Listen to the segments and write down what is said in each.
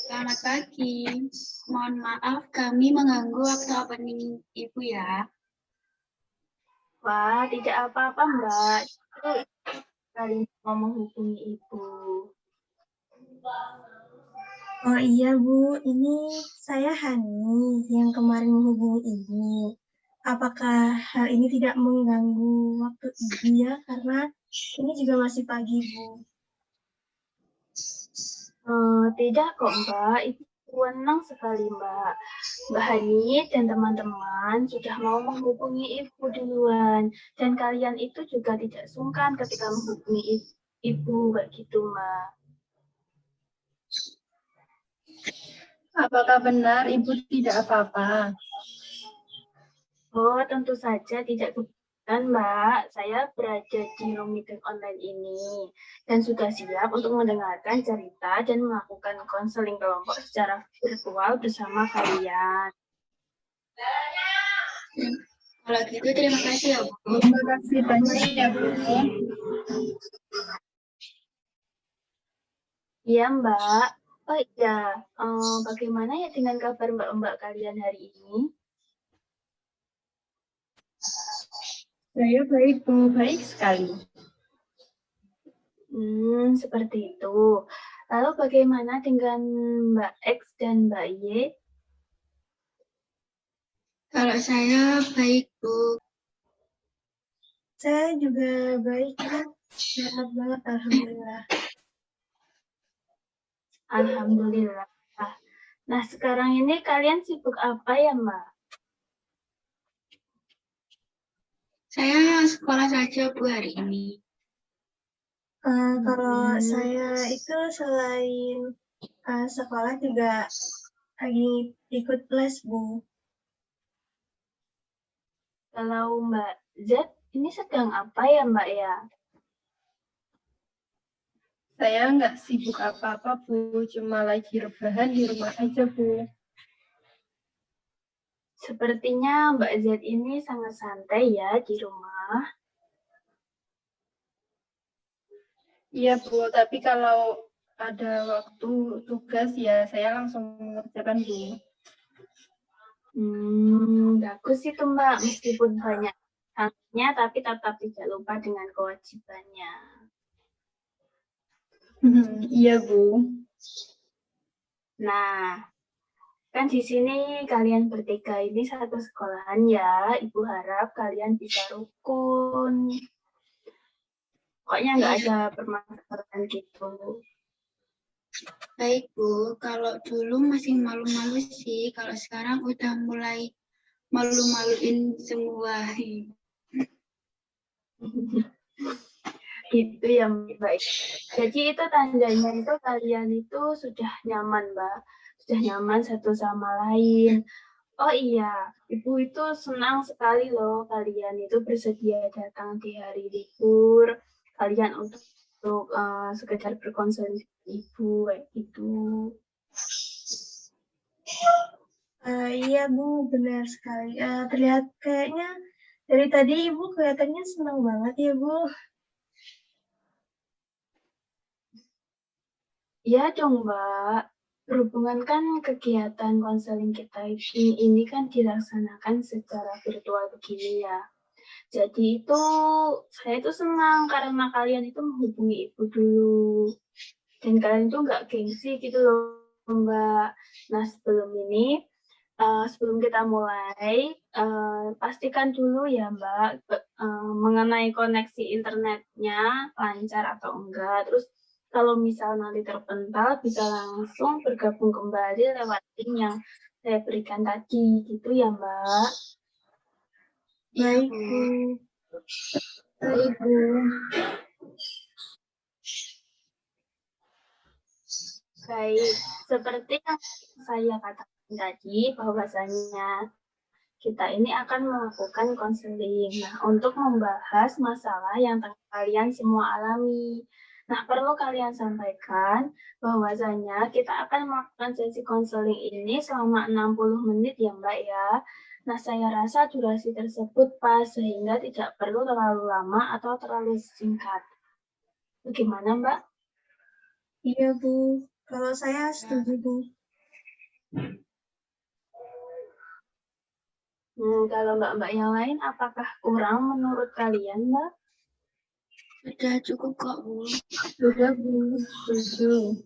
Selamat pagi. Mohon maaf kami mengganggu waktu opening Ibu ya. Wah, tidak apa-apa, Mbak. Itu kali mau menghubungi Ibu. Oh iya Bu, ini saya Hani yang kemarin menghubungi Ibu. Apakah hal ini tidak mengganggu waktu Ibu ya? Karena ini juga masih pagi Bu. Tidak kok, Mbak. Ibu senang sekali, Mbak. Mbak Hani dan teman-teman sudah mau menghubungi Ibu duluan. Dan kalian itu juga tidak sungkan ketika menghubungi Ibu, kayak gitu, Mbak. Apakah benar Ibu tidak apa-apa? Oh, tentu saja tidak kebetulan, Mbak. Saya berada di Room Meeting online ini dan sudah siap untuk mendengarkan cerita dan melakukan konseling kelompok secara virtual bersama kalian. Kalau gitu terima kasih ya Bu. Terima kasih banyak ya Bu. Iya, Mbak. Oh iya, bagaimana ya dengan kabar Mbak-Mbak kalian hari ini? Saya baik Bu, baik sekali. Seperti itu. Lalu bagaimana dengan Mbak X dan Mbak Y? Kalau saya baik Bu. Saya juga baik Bu, sehat banget Alhamdulillah. Alhamdulillah. Nah, sekarang ini kalian sibuk apa ya, Mbak? Saya sekolah saja Bu hari ini. Kalau saya itu selain sekolah juga lagi ikut les Bu. Kalau Mbak Z, ini sedang apa ya, Mbak ya? Saya nggak sibuk apa-apa Bu, cuma lagi rebahan di rumah aja Bu. Sepertinya Mbak Z ini sangat santai ya di rumah. Iya Bu, tapi kalau ada waktu tugas ya saya langsung mengerjakan Bu. Bagus itu Mbak, meskipun banyak hangnya, tapi tetap tidak lupa dengan kewajibannya. Iya Bu. Nah, kan di sini kalian bertiga ini satu sekolahan ya. Ibu harap kalian bisa rukun. Pokoknya nggak ada permasalahan gitu. Baik Bu, kalau dulu masih malu-malu sih, kalau sekarang udah mulai malu-maluin semua. Gitu ya Mbak. Jadi itu tandanya itu kalian itu sudah nyaman Mbak. Sudah nyaman satu sama lain. Oh iya, Ibu itu senang sekali loh kalian itu bersedia datang di hari libur. Kalian untuk sekedar berkonsultasi Ibu kayak gitu. Iya Bu, benar sekali. Terlihat kayaknya dari tadi Ibu kelihatannya senang banget ya Bu. Iya dong Mbak. Berhubungan kan kegiatan konseling kita ini kan dilaksanakan secara virtual begini ya. Jadi itu saya itu senang karena kalian itu menghubungi Ibu dulu. Dan kalian itu nggak gengsi gitu loh Mbak. Nah sebelum kita mulai, pastikan dulu ya Mbak mengenai koneksi internetnya lancar atau enggak. Terus kalau misal nanti terpental bisa langsung bergabung kembali lewat link yang saya berikan tadi gitu ya Mbak. Baik Bu. Baik Bu. Baik, seperti yang saya katakan tadi bahwasanya kita ini akan melakukan konseling. Nah, untuk membahas masalah yang kalian semua alami. Nah, perlu kalian sampaikan bahwasanya kita akan melakukan sesi konseling ini selama 60 menit ya Mbak ya. Nah, saya rasa durasi tersebut pas sehingga tidak perlu terlalu lama atau terlalu singkat. Bagaimana Mbak? Iya Bu, kalau saya setuju Bu. Kalau mbak-mbak yang lain, apakah kurang menurut kalian, Mbak? Sudah cukup kok, Bu. Sudah, Bu. Setuju.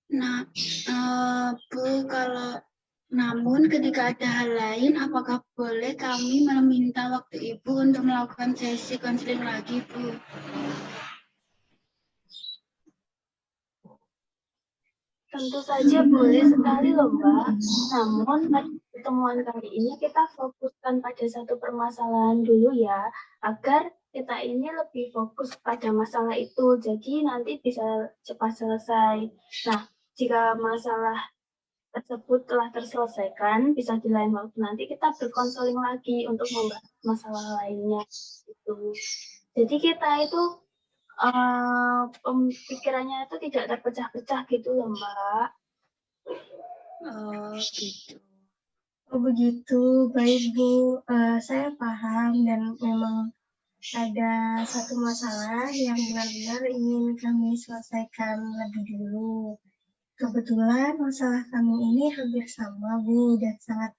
Nah, Bu, namun ketika ada hal lain, apakah boleh kami meminta waktu Ibu untuk melakukan sesi konseling lagi, Bu? Tentu saja boleh sekali loh, Mbak. Namun, pada pertemuan kali ini kita fokuskan pada satu permasalahan dulu ya, agar kita ini lebih fokus pada masalah itu, jadi nanti bisa cepat selesai. Nah, jika masalah tersebut telah terselesaikan, bisa di lain waktu nanti kita berkonseling lagi untuk membahas masalah lainnya. Gitu. Jadi kita itu pikirannya itu tidak terpecah-pecah gitu loh, Mbak. Oh, gitu. Oh begitu, baik Bu. Saya paham dan memang ada satu masalah yang benar-benar ingin kami selesaikan lebih dulu. Kebetulan masalah kami ini hampir sama, Bu, dan sangat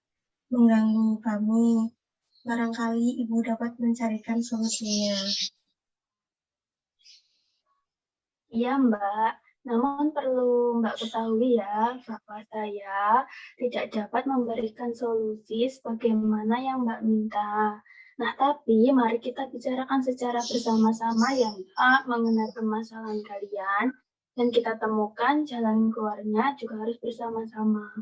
mengganggu kami. Barangkali Ibu dapat mencarikan solusinya. Iya, Mbak. Namun perlu Mbak ketahui ya, bahwa saya tidak dapat memberikan solusi sebagaimana yang Mbak minta. Nah, tapi mari kita bicarakan secara bersama-sama ya, Mbak, mengenai permasalahan kalian, dan kita temukan jalan keluarnya juga harus bersama-sama.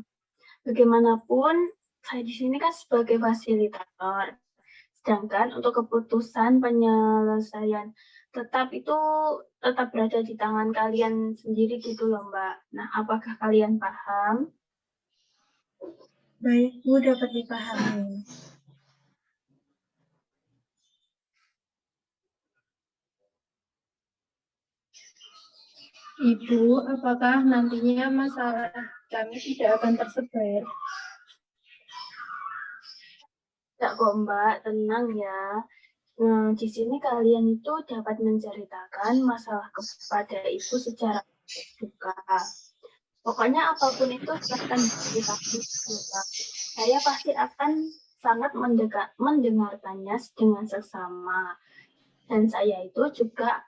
Bagaimanapun, saya di sini kan sebagai fasilitator. Sedangkan untuk keputusan penyelesaian tetap berada di tangan kalian sendiri gitu loh, Mbak. Nah, apakah kalian paham? Baik, Bu, dapat dipahami. Ibu, apakah nantinya masalah kami tidak akan tersebar? Tidak kok, Mbak, tenang ya. Nah, di sini kalian itu dapat menceritakan masalah kepada Ibu secara terbuka. Pokoknya apapun itu silahkan diceritakan. Saya pasti akan sangat mendengarkannya dengan seksama. Dan saya itu juga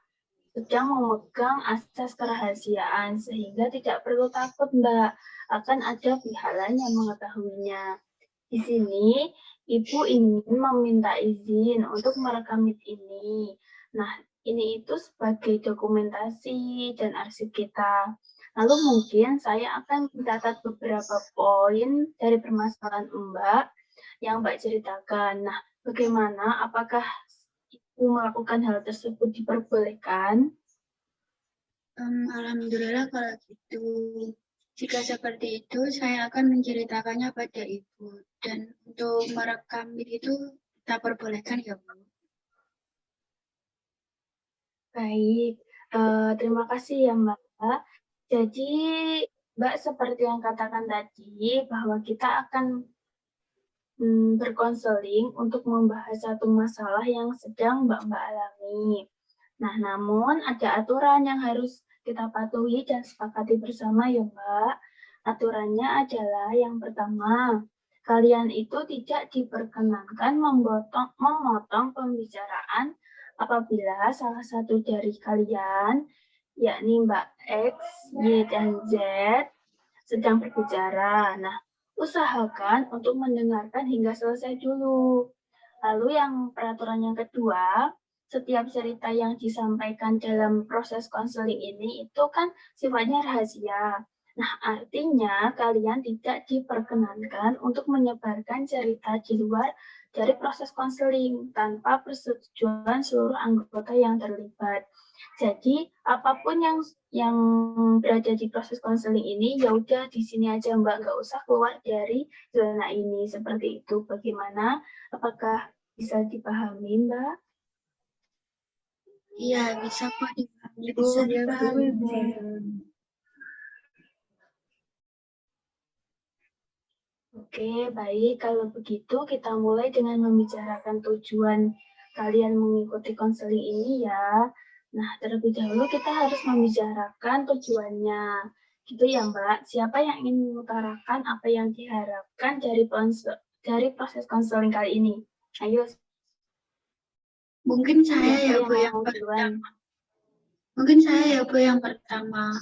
sedang memegang asas kerahasiaan sehingga tidak perlu takut, Mbak, akan ada pihak lain yang mengetahuinya. Di sini Ibu ingin meminta izin untuk merekam ini. Nah, ini itu sebagai dokumentasi dan arsip kita. Lalu mungkin saya akan mencatat beberapa poin dari permasalahan Mbak yang Mbak ceritakan. Nah, bagaimana? Apakah Ibu melakukan hal tersebut diperbolehkan? Alhamdulillah kalau gitu. Jika seperti itu, saya akan menceritakannya pada Ibu. Dan untuk merekam itu kita perbolehkan ya, Bu? Baik, terima kasih ya Mbak. Jadi Mbak seperti yang katakan tadi, bahwa kita akan berkonseling untuk membahas satu masalah yang sedang Mbak alami. Nah, namun ada aturan yang harus kita patuhi dan sepakati bersama ya Mbak. Aturannya adalah yang pertama, kalian itu tidak diperkenankan memotong pembicaraan apabila salah satu dari kalian, yakni Mbak X, Y, dan Z, sedang berbicara. Nah, usahakan untuk mendengarkan hingga selesai dulu. Lalu yang peraturan yang kedua, setiap cerita yang disampaikan dalam proses konseling ini itu kan sifatnya rahasia. Nah, artinya kalian tidak diperkenankan untuk menyebarkan cerita di luar dari proses konseling tanpa persetujuan seluruh anggota yang terlibat. Jadi, apapun yang berada di proses konseling ini, ya udah di sini aja Mbak, nggak usah keluar dari zona ini. Seperti itu. Bagaimana? Apakah bisa dipahami, Mbak? Iya, bisa kok dipahami, Bu. Bisa dipahami, Bu. Oke, baik. Kalau begitu kita mulai dengan membicarakan tujuan kalian mengikuti konseling ini ya. Nah, terlebih dahulu kita harus membicarakan tujuannya. Gitu ya, Mbak. Siapa yang ingin mengutarakan apa yang diharapkan dari proses konseling kali ini? Ayo, Mungkin saya siapa ya yang Bu yang mau duluan? pertama. Mungkin saya ya Bu yang pertama.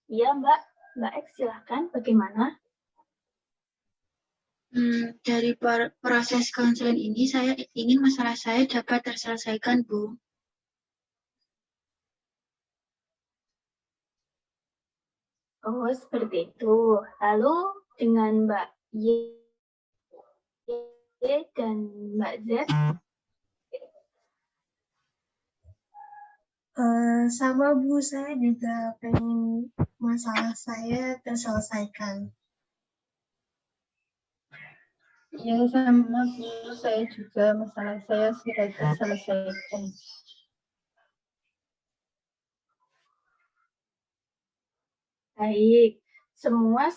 Iya, Mbak. Mbak X, silahkan. Bagaimana? Dari proses konseling ini saya ingin masalah saya dapat terselesaikan, Bu. Oh, seperti itu. Lalu dengan Mbak Y dan Mbak Z, Sama Bu, saya juga pengen masalah saya terselesaikan. Ya sama Bu, saya juga masalah saya sudah terselesaikan. baik. Semua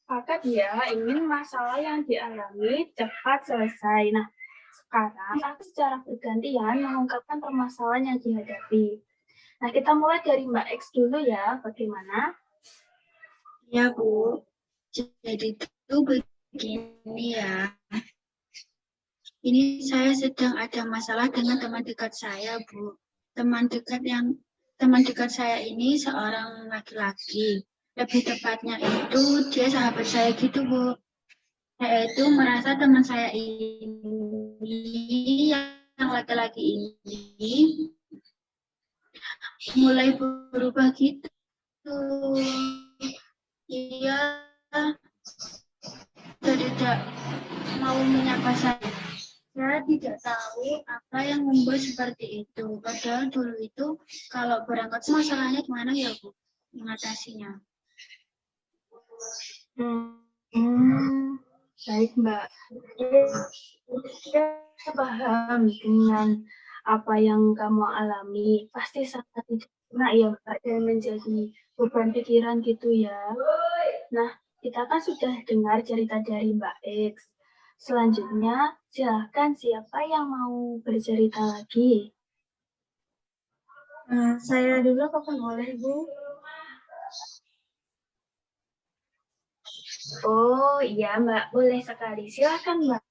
sepakat ya, ingin masalah yang dialami cepat selesai. Nah, sekarang aku secara bergantian mengungkapkan permasalahan yang dihadapi. Nah, kita mulai dari Mbak X dulu ya, bagaimana? Ya Bu, jadi itu begini ya. Ini saya sedang ada masalah dengan teman dekat saya, Bu. Teman dekat saya ini seorang laki-laki. Lebih tepatnya itu dia sahabat saya gitu, Bu. Saya itu merasa teman saya ini yang laki-laki ini mulai berubah gitu. Dia tidak mau menyapa saya. Saya tidak tahu apa yang membuat seperti itu. Padahal dulu itu kalau berangkat masalahnya gimana ya Bu mengatasinya? Baik Mbak. Saya paham dengan apa yang kamu alami. Pasti sangat tidak enak ya Mbak dan menjadi beban pikiran gitu ya. Nah, kita kan sudah dengar cerita dari Mbak X. Selanjutnya, silahkan siapa yang mau bercerita lagi? Saya dulu apakah boleh, Bu? Oh iya Mbak, boleh sekali. Silahkan Mbak.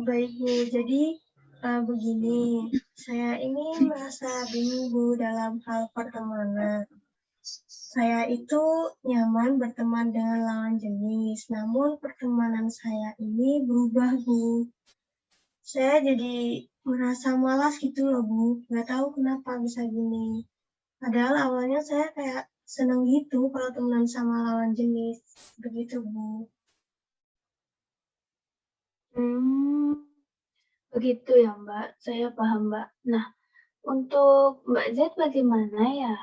Baik, Bu. Jadi, begini, saya ini merasa bingung, Bu, dalam hal pertemanan. Saya itu nyaman berteman dengan lawan jenis, namun pertemanan saya ini berubah, Bu. Saya jadi merasa malas gitu loh, Bu. Nggak tahu kenapa bisa gini. Padahal awalnya saya kayak seneng gitu kalau temenan sama lawan jenis. Begitu, Bu. Begitu ya Mbak, saya paham Mbak. Nah, untuk Mbak Z bagaimana ya?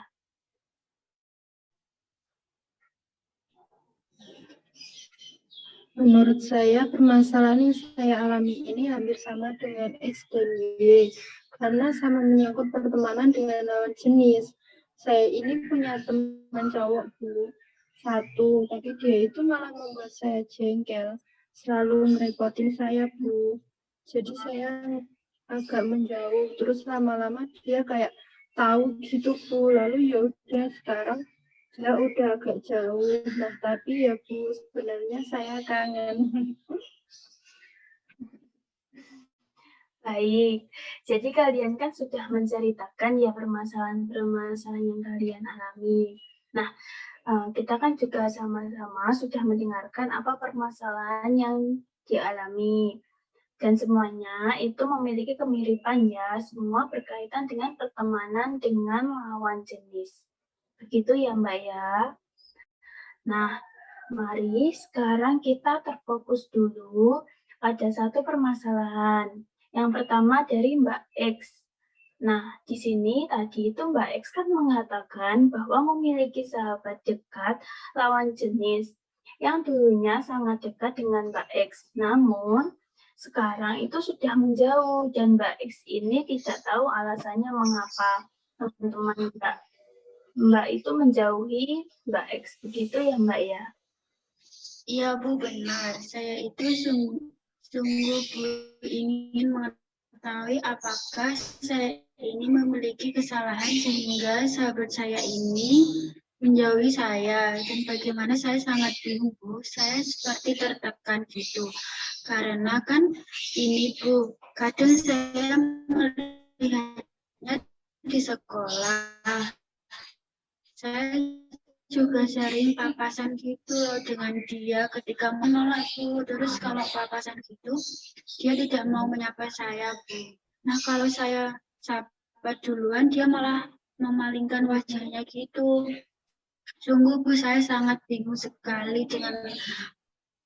Menurut saya, permasalahan yang saya alami ini hampir sama dengan X dan Y, karena sama menyangkut pertemanan dengan lawan jenis. Saya ini punya teman cowok, Bu, satu, tapi dia itu malah membuat saya jengkel, selalu merepotin saya, Bu. Jadi saya agak menjauh, terus lama-lama dia kayak tahu gitu, Bu. Lalu ya udah sekarang saya udah agak jauh, nah tapi ya Bu, sebenarnya saya kangen. Baik, jadi kalian kan sudah menceritakan ya permasalahan-permasalahan yang kalian alami. Nah, kita kan juga sama-sama sudah mendengarkan apa permasalahan yang dialami. Dan semuanya itu memiliki kemiripan ya, semua berkaitan dengan pertemanan dengan lawan jenis. Begitu ya Mbak ya. Nah, mari sekarang kita terfokus dulu pada satu permasalahan. Yang pertama dari Mbak X. Nah, di sini tadi itu Mbak X kan mengatakan bahwa memiliki sahabat dekat lawan jenis yang dulunya sangat dekat dengan Mbak X. Namun, sekarang itu sudah menjauh dan Mbak X ini tidak tahu alasannya mengapa. teman-teman Mbak itu menjauhi Mbak X begitu ya Mbak ya? Iya Bu, benar. Saya itu sungguh Bu ingin mengetahui apakah saya ini memiliki kesalahan sehingga sahabat saya ini menjauhi saya, dan bagaimana saya sangat bingung Bu. Saya seperti tertekan gitu. Karena kan ini Bu, kadang saya melihatnya di sekolah. Saya juga sering papasan gitu loh dengan dia ketika menolak Bu. Terus kalau papasan gitu, dia tidak mau menyapa saya Bu. Nah kalau saya sapa duluan, dia malah memalingkan wajahnya gitu. Sungguh Bu, saya sangat bingung sekali dengan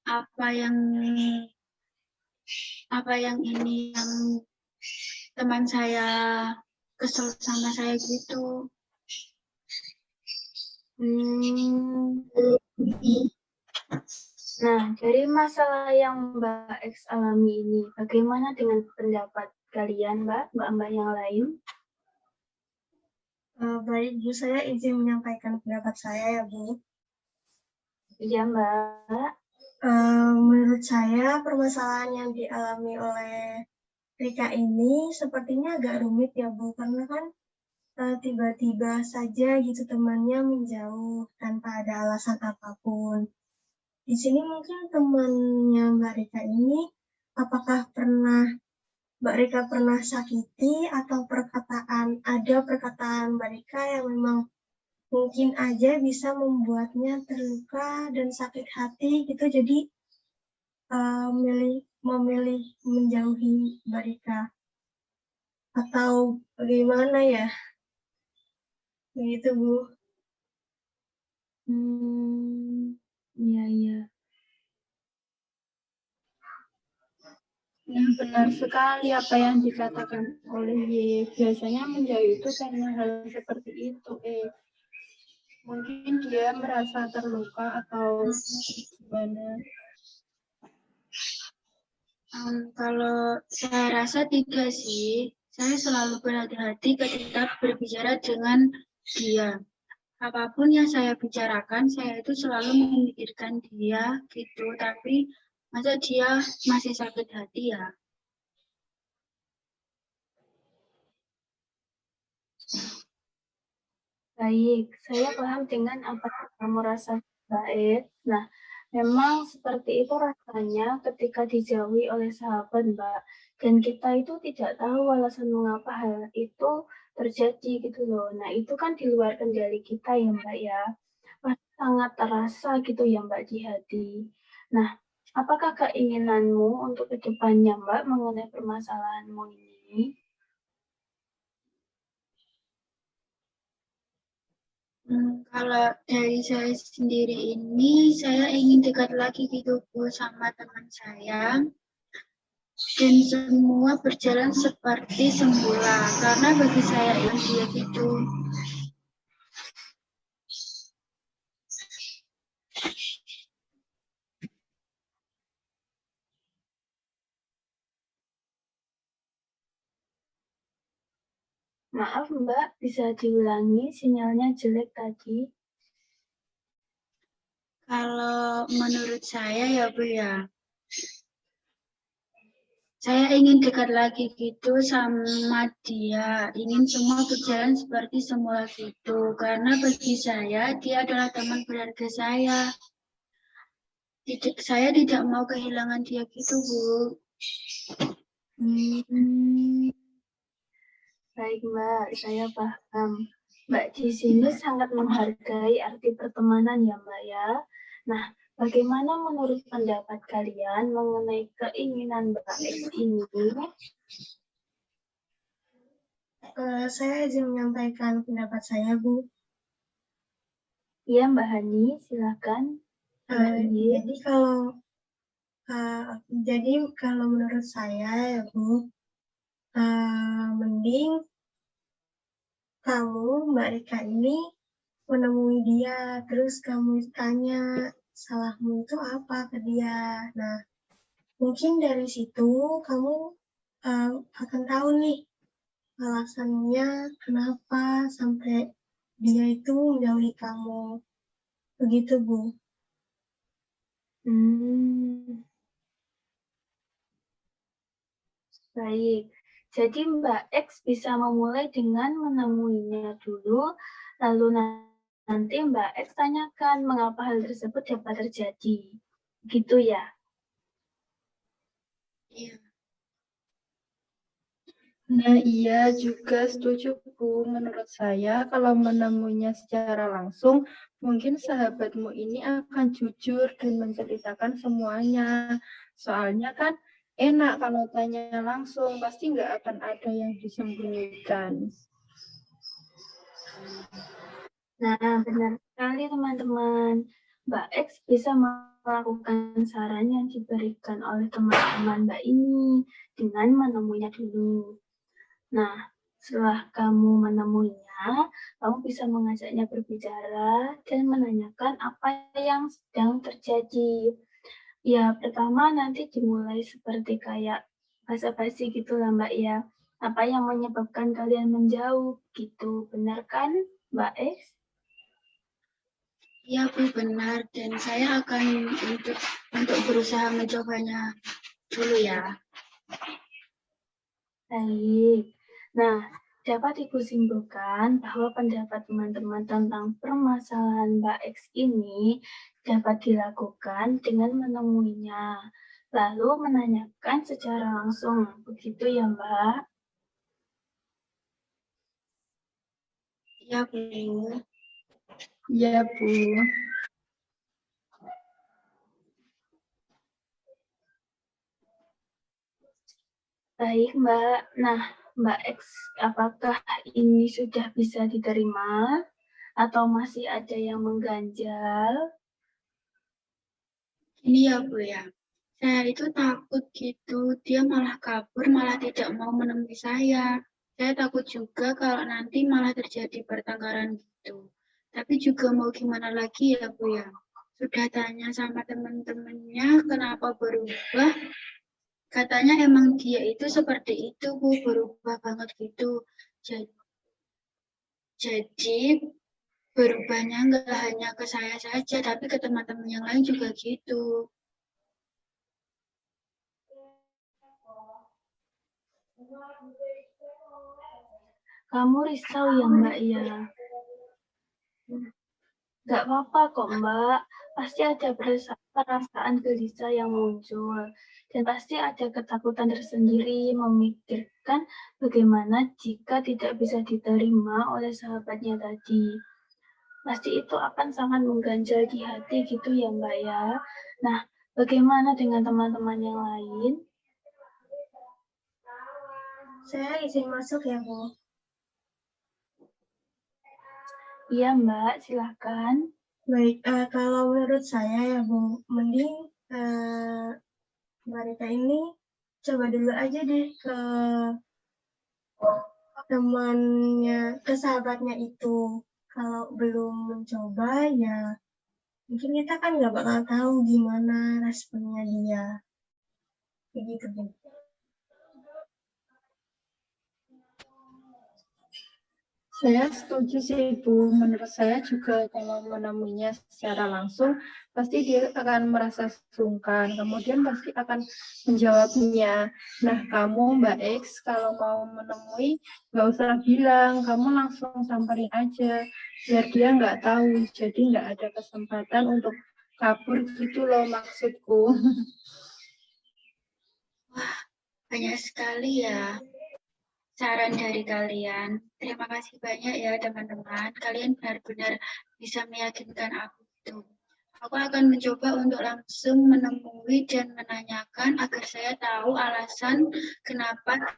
apa yang ini yang teman saya kesel sama saya gitu. Nah, dari masalah yang Mbak X alami ini, bagaimana dengan pendapat kalian, Mbak yang lain? Baik Bu, saya izin menyampaikan pendapat saya ya Bu. Iya Mbak. Menurut saya permasalahan yang dialami oleh Rika ini sepertinya agak rumit ya Bu, karena kan tiba-tiba saja gitu temannya menjauh tanpa ada alasan apapun. Di sini mungkin temannya Mbak Rika ini, apakah Mbak Rika pernah sakiti atau ada perkataan Mbak Rika yang memang mungkin aja bisa membuatnya terluka dan sakit hati gitu, jadi memilih menjauhi Mbak Rika, atau bagaimana ya? Begitu Bu. Iya. Nah, benar sekali apa yang dikatakan oleh Y. Biasanya menjauh itu karena hal seperti itu. Mungkin dia merasa terluka atau gimana. Kalau saya rasa tidak sih. Saya selalu berhati-hati ketika berbicara dengan dia. Apapun yang saya bicarakan, saya itu selalu memikirkan dia gitu. Tapi masa dia masih sakit hati ya? Baik, saya paham dengan apa yang kamu rasa Mbak. Nah, memang seperti itu rasanya ketika dijauhi oleh sahabat Mbak. Dan kita itu tidak tahu alasan mengapa hal itu terjadi gitu loh. Nah, itu kan di luar kendali kita ya Mbak ya. Pasti sangat terasa gitu ya Mbak di hati. Nah, apakah keinginanmu untuk kedepannya Mbak mengenai permasalahanmu ini? Kalau dari saya sendiri ini, saya ingin dekat lagi gitu Bu sama teman saya. Dan semua berjalan seperti semula. Karena bagi saya ini dia gitu. Maaf Mbak, bisa diulangi sinyalnya jelek tadi. Kalau menurut saya ya Bu ya, saya ingin dekat lagi gitu sama dia. Ingin semua berjalan seperti semula gitu. Karena bagi saya, dia adalah teman berharga saya. Saya tidak mau kehilangan dia gitu, Bu. Baik Mbak, saya paham. Mbak di sini sangat menghargai arti pertemanan ya Mbak ya. Nah, bagaimana menurut pendapat kalian mengenai keinginan Mbak X ini? Saya izin menyampaikan pendapat saya Bu. Iya Mbak Hani, silakan. Jadi kalau menurut saya ya Bu, mending kamu Mbak Rika ini menemui dia, terus kamu tanya salahmu itu apa ke dia. Nah, mungkin dari situ kamu akan tahu nih alasannya kenapa sampai dia itu menjauhi kamu. Begitu, Bu. Baik, jadi Mbak X bisa memulai dengan menemuinya dulu, lalu nanti Mbak X tanyakan mengapa hal tersebut dapat terjadi. Gitu ya? Iya. Nah, iya juga setuju, Bu. Menurut saya, kalau menemuinya secara langsung, mungkin sahabatmu ini akan jujur dan menceritakan semuanya. Soalnya kan enak kalau tanya langsung, pasti nggak akan ada yang disembunyikan. Nah, benar sekali teman-teman. Mbak X bisa melakukan saran yang diberikan oleh teman-teman Mbak ini dengan menemuinya dulu. Nah, setelah kamu menemuinya, kamu bisa mengajaknya berbicara dan menanyakan apa yang sedang terjadi. Ya, pertama nanti dimulai seperti kayak basa-basi gitu lah Mbak ya. Apa yang menyebabkan kalian menjauh gitu, benar kan Mbak X? Iya, Bu, benar. Dan saya akan untuk berusaha mencobanya dulu ya. Baik. Nah, dapat Ibu simpulkan bahwa pendapat teman-teman tentang permasalahan Mbak X ini dapat dilakukan dengan menemuinya, lalu menanyakan secara langsung. Begitu ya, Mbak? Iya, Bu. Iya, Bu. Baik, Mbak. Nah, Mbak X, apakah ini sudah bisa diterima atau masih ada yang mengganjal? Ini ya, Bu ya. Saya itu takut gitu, dia malah kabur, malah tidak mau menemui saya. Saya takut juga kalau nanti malah terjadi pertengkaran gitu. Tapi juga mau gimana lagi ya, Bu ya. Sudah tanya sama teman-temannya kenapa berubah. Katanya emang dia itu seperti itu, Bu, berubah banget gitu. Jadi berubahnya nggak hanya ke saya saja, tapi ke teman-teman yang lain juga gitu. Kamu risau ya, Mbak ya? Gak apa-apa kok, Mbak. Pasti ada perasaan gelisah yang muncul. Dan pasti ada ketakutan tersendiri memikirkan bagaimana jika tidak bisa diterima oleh sahabatnya tadi. Pasti itu akan sangat mengganjal di hati gitu ya, Mbak ya. Nah, bagaimana dengan teman-teman yang lain? Saya izin masuk ya, Bu. Iya, Mbak, silakan. Baik, kalau menurut saya ya, Bu, mending Mbak Rita ini coba dulu aja deh ke temannya, ke sahabatnya itu. Kalau belum mencoba, ya mungkin kita kan nggak bakal tahu gimana responnya dia. Begitu, Bu. Saya setuju sih, Bu. Menurut saya juga kalau menemuinya secara langsung, pasti dia akan merasa sungkan. Kemudian pasti akan menjawabnya. Nah, kamu Mbak X, kalau mau menemui, nggak usah bilang, kamu langsung samperin aja. Biar dia nggak tahu, jadi nggak ada kesempatan untuk kabur gitu loh maksudku. Wah, banyak sekali ya saran dari kalian. Terima kasih banyak ya teman-teman. Kalian benar-benar bisa meyakinkan aku itu. Aku akan mencoba untuk langsung menemui dan menanyakan agar saya tahu alasan kenapa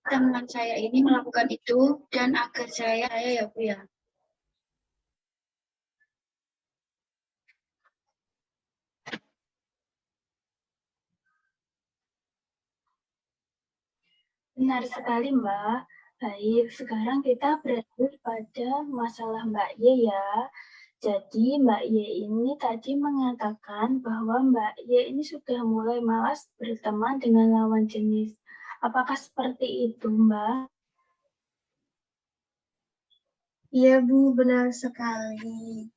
teman saya ini melakukan itu dan agar saya ya Bu ya. Benar sekali, Mbak. Baik, sekarang kita beralih pada masalah Mbak Y ya. Jadi Mbak Y ini tadi mengatakan bahwa Mbak Y ini sudah mulai malas berteman dengan lawan jenis. Apakah seperti itu, Mbak? Iya Bu, benar sekali.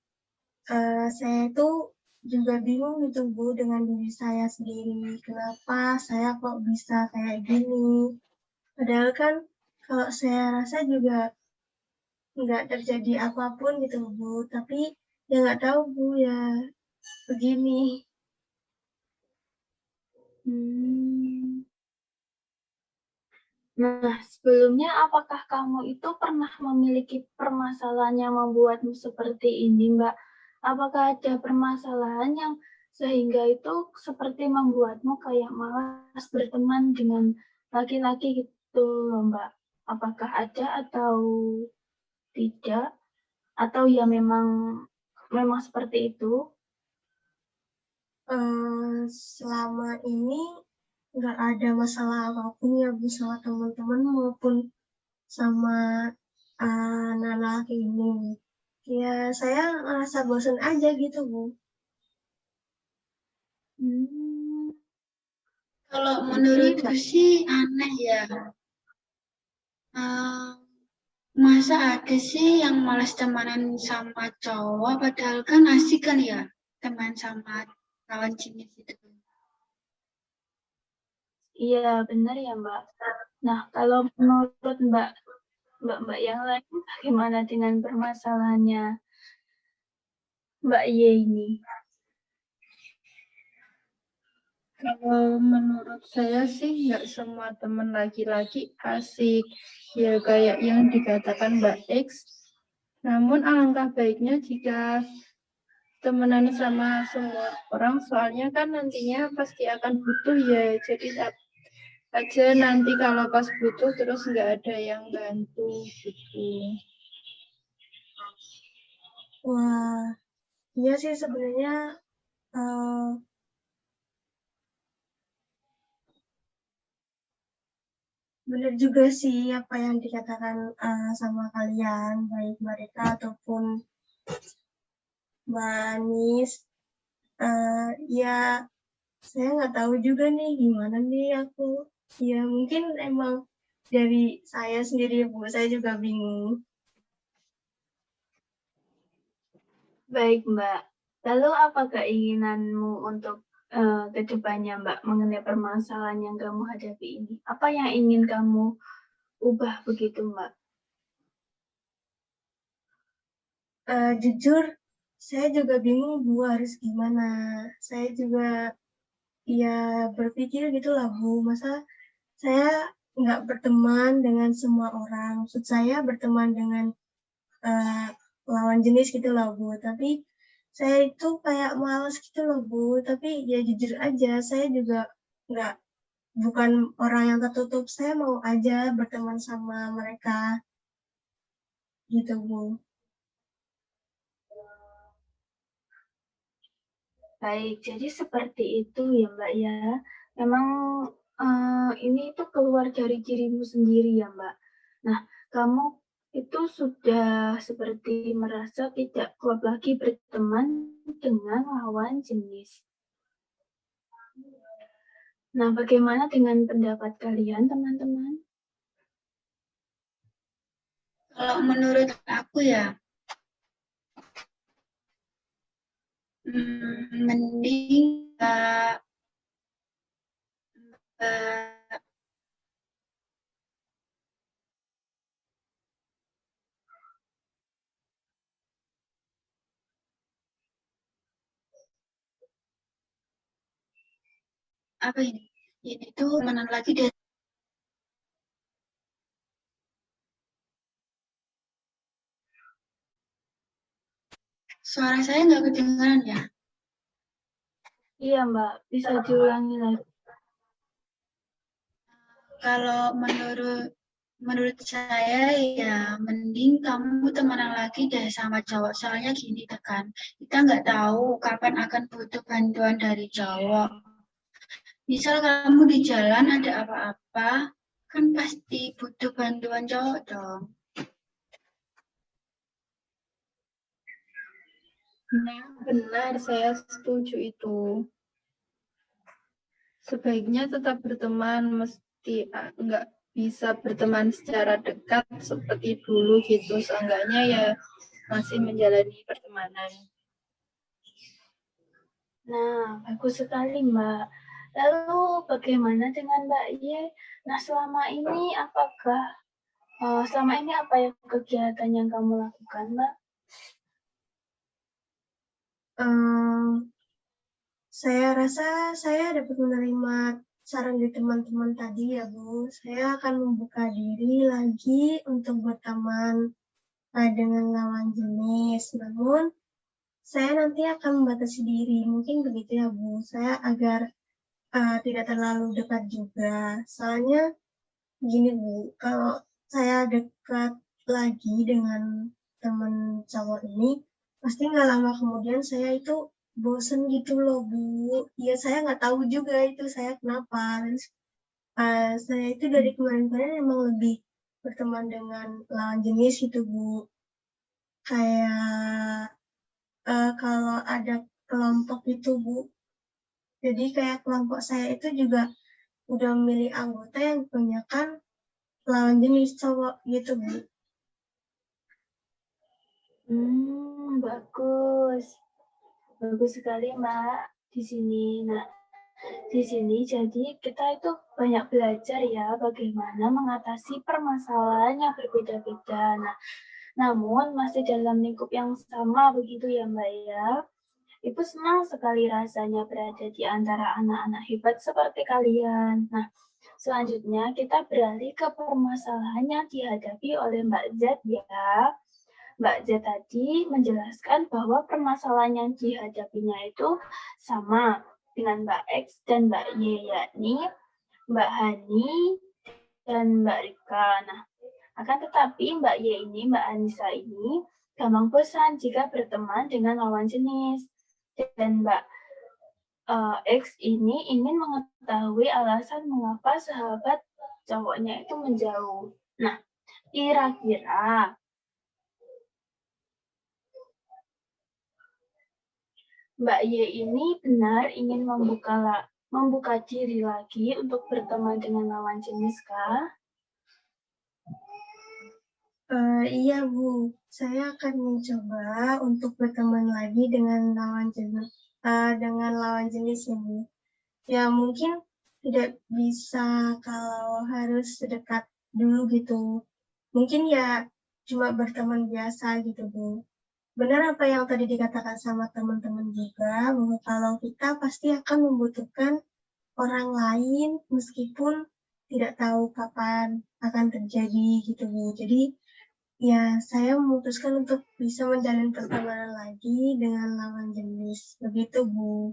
Saya itu juga bingung gitu Bu dengan diri saya sendiri. Kenapa saya kok bisa kayak gini? Padahal kan kalau saya rasa juga nggak terjadi apapun gitu Bu. Tapi ya nggak tahu Bu ya begini. Nah, sebelumnya apakah kamu itu pernah memiliki permasalahan yang membuatmu seperti ini, Mbak? Apakah ada permasalahan yang sehingga itu seperti membuatmu kayak malas berteman dengan laki-laki gitu loh, Mbak? Apakah ada atau tidak? Atau ya memang seperti itu? Selama ini nggak ada masalah apapun ya Bu sama teman-teman maupun sama anak laki ini. Ya saya ngerasa bosan aja gitu Bu. Kalau menurutku sih aneh ya. Masa ada sih yang malas temanan sama cowok, padahal kan asik kan ya teman sama lawan jenis itu. Iya, benar ya, Mbak. Nah, kalau menurut Mbak yang lain, bagaimana dengan permasalahannya Mbak Y ini? Kalau menurut saya sih nggak semua teman laki-laki asik, ya kayak yang dikatakan Mbak X. Namun alangkah baiknya jika temenan sama semua orang, soalnya kan nantinya pasti akan butuh ya. Jadi aja nanti kalau pas butuh terus nggak ada yang bantu gitu. Wah, iya sih sebenarnya benar juga sih apa yang dikatakan sama kalian, baik mereka ataupun Mbak Anis. Ya, saya nggak tahu juga nih gimana nih aku. Ya, mungkin emang dari saya sendiri, Bu. Saya juga bingung. Baik, Mbak. Lalu apa keinginanmu untuk kedepannya, Mbak, mengenai permasalahan yang kamu hadapi ini? Apa yang ingin kamu ubah begitu, Mbak? Jujur, saya juga bingung, Bu, harus gimana. Saya juga ya berpikir gitu lah, Bu. Masa saya nggak berteman dengan semua orang. Maksud saya berteman dengan lawan jenis gitu loh Bu, tapi saya itu kayak males gitu loh Bu, tapi ya jujur aja saya juga nggak bukan orang yang tertutup, saya mau aja berteman sama mereka gitu Bu. Baik, jadi seperti itu ya, Mbak ya. Memang ini itu keluar dari dirimu sendiri ya, Mbak. Nah, kamu itu sudah seperti merasa tidak kuat lagi berteman dengan lawan jenis. Nah, bagaimana dengan pendapat kalian, teman-teman? Kalau menurut aku ya, mending apa ini tuh temenan lagi dari suara saya nggak kedengaran ya. Iya, Mbak. Bisa diulangi lagi. Kalau menurut saya ya mending kamu temenan lagi deh sama cowok. Soalnya gini kan, kita nggak tahu kapan akan butuh bantuan dari cowok. Misal kamu di jalan ada apa-apa, kan pasti butuh bantuan cowok dong. Nah, benar, saya setuju itu. Sebaiknya tetap berteman, mesti nggak bisa berteman secara dekat seperti dulu gitu. Seenggaknya ya masih menjalani pertemanan. Nah, bagus sekali, Mbak. Lalu bagaimana dengan Mbak Ye? Nah, selama ini apa yang kegiatan yang kamu lakukan, Mbak? Saya rasa saya dapat menerima saran dari teman-teman tadi ya Bu. Saya akan membuka diri lagi untuk berteman dengan lawan jenis. Namun saya nanti akan membatasi diri. Mungkin begitu ya Bu. Saya agar tidak terlalu dekat juga. Soalnya gini Bu, kalau saya dekat lagi dengan teman cowok ini, pasti nggak lama kemudian saya itu bosen gitu loh Bu. Ya saya nggak tahu juga itu saya kenapa. Saya itu dari kemarin-kemarin emang lebih berteman dengan lawan jenis itu Bu. Kayak kalau ada kelompok itu Bu. Jadi kayak kelompok saya itu juga udah memilih anggota yang kebanyakan lawan jenis cowok gitu Bu. Bagus. Bagus sekali, Mbak, di sini. Nah, di sini jadi kita itu banyak belajar ya bagaimana mengatasi permasalahan yang berbeda-beda. Nah, namun masih dalam lingkup yang sama begitu ya, Mbak ya. Ibu senang sekali rasanya berada di antara anak-anak hebat seperti kalian. Nah, selanjutnya kita beralih ke permasalahan yang dihadapi oleh Mbak Z ya. Mbak Z tadi menjelaskan bahwa permasalahan yang dihadapinya itu sama dengan Mbak X dan Mbak Y, yakni Mbak Hani dan Mbak Rika. Nah, akan tetapi Mbak Y ini, Mbak Anissa ini, gampang bosan jika berteman dengan lawan jenis. Dan Mbak X ini ingin mengetahui alasan mengapa sahabat cowoknya itu menjauh. Nah, kira-kira Mbak Y ini benar ingin membuka diri lagi untuk berteman dengan lawan jenis kah? Iya Bu, saya akan mencoba untuk berteman lagi dengan lawan jenis ya Bu. Ya mungkin tidak bisa kalau harus sedekat dulu gitu. Mungkin ya cuma berteman biasa gitu Bu. Benar apa yang tadi dikatakan sama teman-teman juga, bahwa kalau kita pasti akan membutuhkan orang lain meskipun tidak tahu kapan akan terjadi gitu Bu. Jadi ya saya memutuskan untuk bisa menjalin pertemanan lagi dengan lawan jenis. Begitu Bu.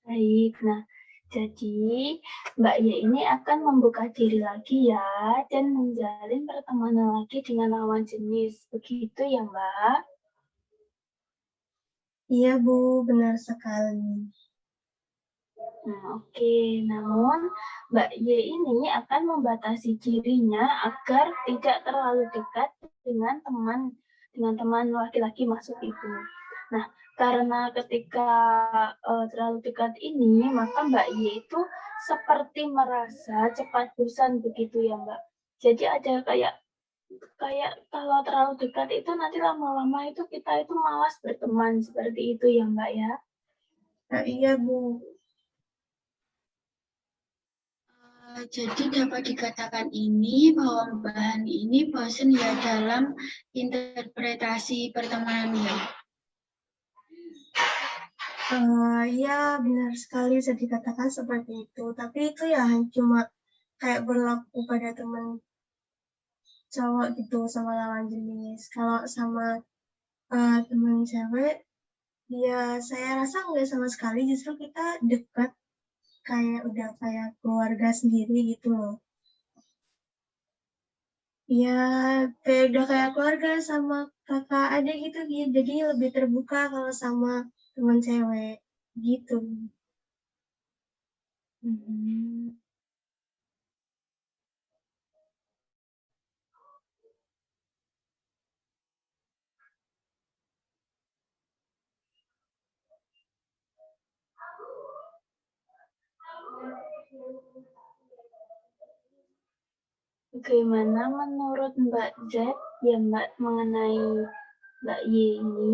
Baik, nah jadi Mbak Y ini akan membuka diri lagi ya dan menjalin pertemanan lagi dengan lawan jenis. Begitu ya Mbak? Iya Bu, benar sekali. Nah, oke. Namun, Mbak Y ini akan membatasi dirinya agar tidak terlalu dekat dengan teman laki-laki maksud ibu. Nah, karena ketika terlalu dekat ini, maka Mbak Y itu seperti merasa cepat bosan begitu ya, Mbak. Jadi ada kayak kalau terlalu dekat itu nanti lama-lama itu kita itu malas berteman seperti itu ya, Mbak ya. Nah, iya Bu. Jadi dapat dikatakan ini bahwa Mbak Hani ini bosan ya dalam interpretasi pertemanannya. Ya benar sekali bisa dikatakan seperti itu. Tapi itu ya cuma kayak berlaku pada teman cowok gitu sama lawan jenis. Kalau sama teman cewek, ya saya rasa nggak sama sekali. Justru kita dekat kayak udah kayak keluarga sendiri gitu loh. Ya kayak udah kayak keluarga sama kakak adik gitu. Jadi lebih terbuka kalau sama teman cewek gitu. Bagaimana menurut Mbak Z ya Mbak mengenai Mbak Y ini?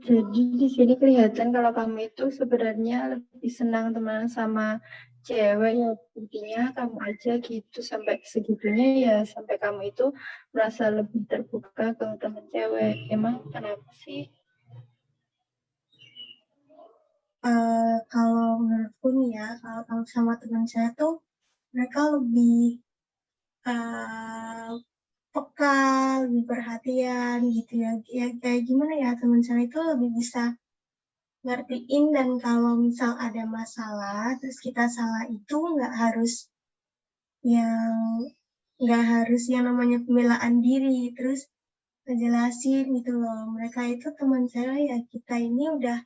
Jadi di sini kelihatan kalau kamu itu sebenarnya lebih senang teman sama cewek ya, buktinya kamu aja gitu sampai segitunya ya, sampai kamu itu merasa lebih terbuka ke teman cewek. Emang kenapa sih? Kalau menurutku nih ya, kalau tahu sama teman saya tuh mereka lebih uh, peka, lebih perhatian gitu ya. Ya kayak gimana ya, teman saya itu lebih bisa ngertiin, dan kalau misal ada masalah terus kita salah itu yang nggak harus yang namanya pembelaan diri, terus ngejelasin gitu loh. Mereka itu teman saya ya, kita ini udah